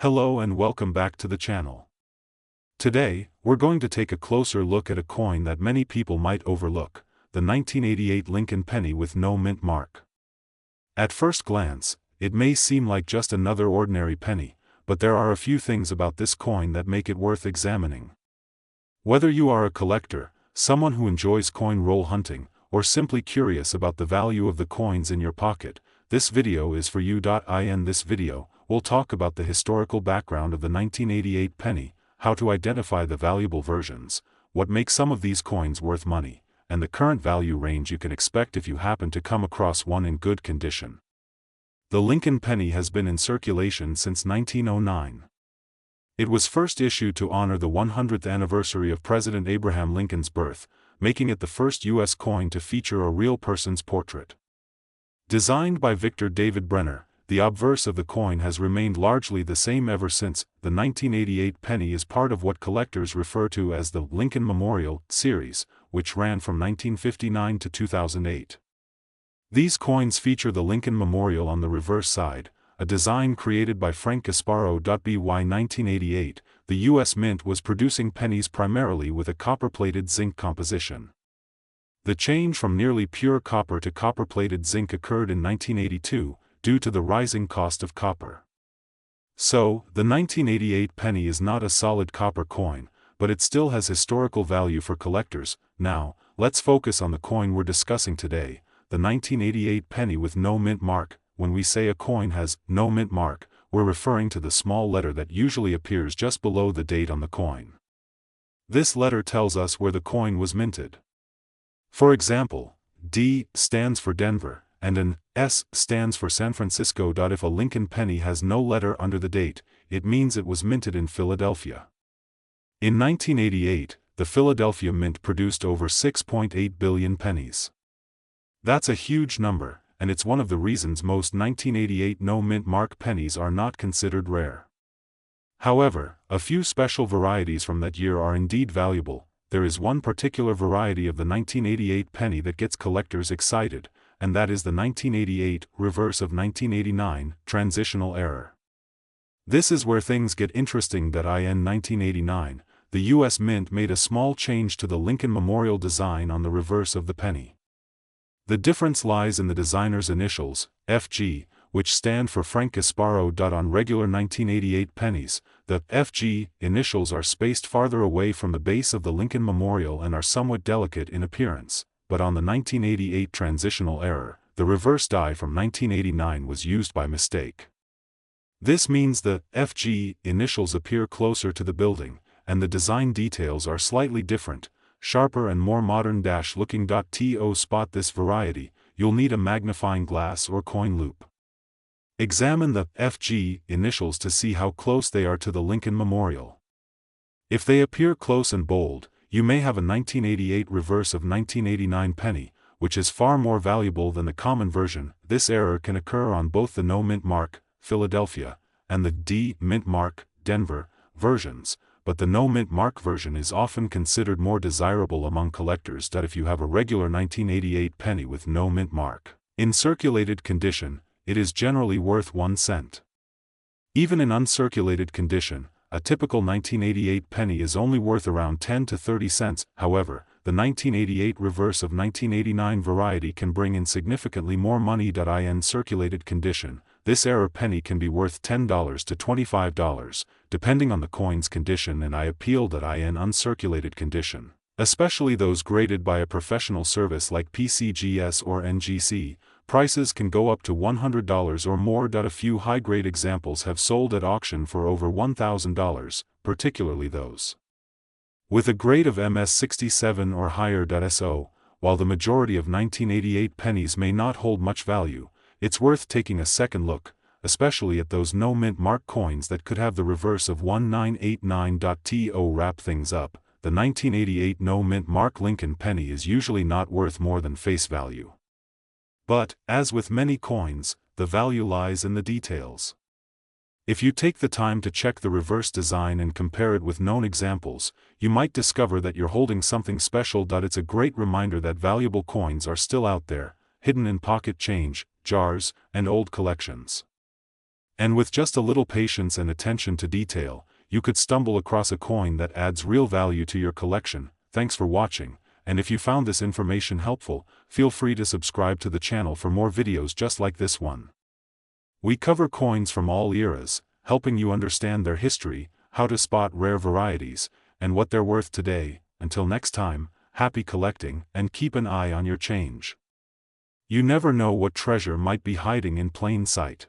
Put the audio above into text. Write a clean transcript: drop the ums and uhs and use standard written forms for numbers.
Hello and welcome back to the channel. Today, we're going to take a closer look at a coin that many people might overlook, the 1988 Lincoln penny with no mint mark. At first glance, it may seem like just another ordinary penny, but there are a few things about this coin that make it worth examining. Whether you are a collector, someone who enjoys coin roll hunting, or simply curious about the value of the coins in your pocket, this video is for you. In this video, we'll talk about the historical background of the 1988 penny, how to identify the valuable versions, what makes some of these coins worth money, and the current value range you can expect if you happen to come across one in good condition. The Lincoln penny has been in circulation since 1909. It was first issued to honor the 100th anniversary of President Abraham Lincoln's birth, making it the first U.S. coin to feature a real person's portrait. Designed by Victor David Brenner, the obverse of the coin has remained largely the same ever since. The 1988 penny is part of what collectors refer to as the Lincoln Memorial series, which ran from 1959 to 2008. These coins feature the Lincoln Memorial on the reverse side, a design created by Frank Gasparo. By 1988, the U.S. Mint was producing pennies primarily with a copper-plated zinc composition. The change from nearly pure copper to copper-plated zinc occurred in 1982, due to the rising cost of copper. So, the 1988 penny is not a solid copper coin, but it still has historical value for collectors. Now, let's focus on the coin we're discussing today, the 1988 penny with no mint mark. When we say a coin has no mint mark, we're referring to the small letter that usually appears just below the date on the coin. This letter tells us where the coin was minted. For example, D stands for Denver, and an S stands for San Francisco. If a Lincoln penny has no letter under the date, it means it was minted in Philadelphia. In 1988, the Philadelphia Mint produced over 6.8 billion pennies. That's a huge number, and it's one of the reasons most 1988 no-mint mark pennies are not considered rare. However, a few special varieties from that year are indeed valuable. There is one particular variety of the 1988 penny that gets collectors excited, and that is the 1988 reverse of 1989 transitional error. This is where things get interesting. In 1989, the U.S. Mint made a small change to the Lincoln Memorial design on the reverse of the penny. The difference lies in the designer's initials, FG, which stand for Frank Gasparo. On regular 1988 pennies, the FG initials are spaced farther away from the base of the Lincoln Memorial and are somewhat delicate in appearance, but on the 1988 transitional error, the reverse die from 1989 was used by mistake. This means the FG initials appear closer to the building, and the design details are slightly different, sharper and more modern looking. To spot this variety, you'll need a magnifying glass or coin loop. Examine the FG initials to see how close they are to the Lincoln Memorial. If they appear close and bold, you may have a 1988 reverse of 1989 penny, which is far more valuable than the common version. This error can occur on both the no mint mark, Philadelphia, and the D mint mark, Denver, versions, but the no mint mark version is often considered more desirable among collectors. If you have a regular 1988 penny with no mint mark, in circulated condition, it is generally worth 1 cent. Even in uncirculated condition, a typical 1988 penny is only worth around 10 to 30 cents. However, the 1988 reverse of 1989 variety can bring in significantly more money. In circulated condition, this error penny can be worth $10 to $25, depending on the coin's condition, and in uncirculated condition, especially those graded by a professional service like PCGS or NGC, prices can go up to $100 or more. A few high-grade examples have sold at auction for over $1,000, particularly those with a grade of MS67 or higher. So, while the majority of 1988 pennies may not hold much value, it's worth taking a second look, especially at those no mint mark coins that could have the reverse of 1989. To wrap things up, the 1988 no mint mark Lincoln penny is usually not worth more than face value. But, as with many coins, the value lies in the details. If you take the time to check the reverse design and compare it with known examples, you might discover that you're holding something special. It's a great reminder that valuable coins are still out there, hidden in pocket change, jars, and old collections. And with just a little patience and attention to detail, you could stumble across a coin that adds real value to your collection. Thanks for watching, and if you found this information helpful, feel free to subscribe to the channel for more videos just like this one. We cover coins from all eras, helping you understand their history, how to spot rare varieties, and what they're worth today. Until next time, happy collecting, and keep an eye on your change. You never know what treasure might be hiding in plain sight.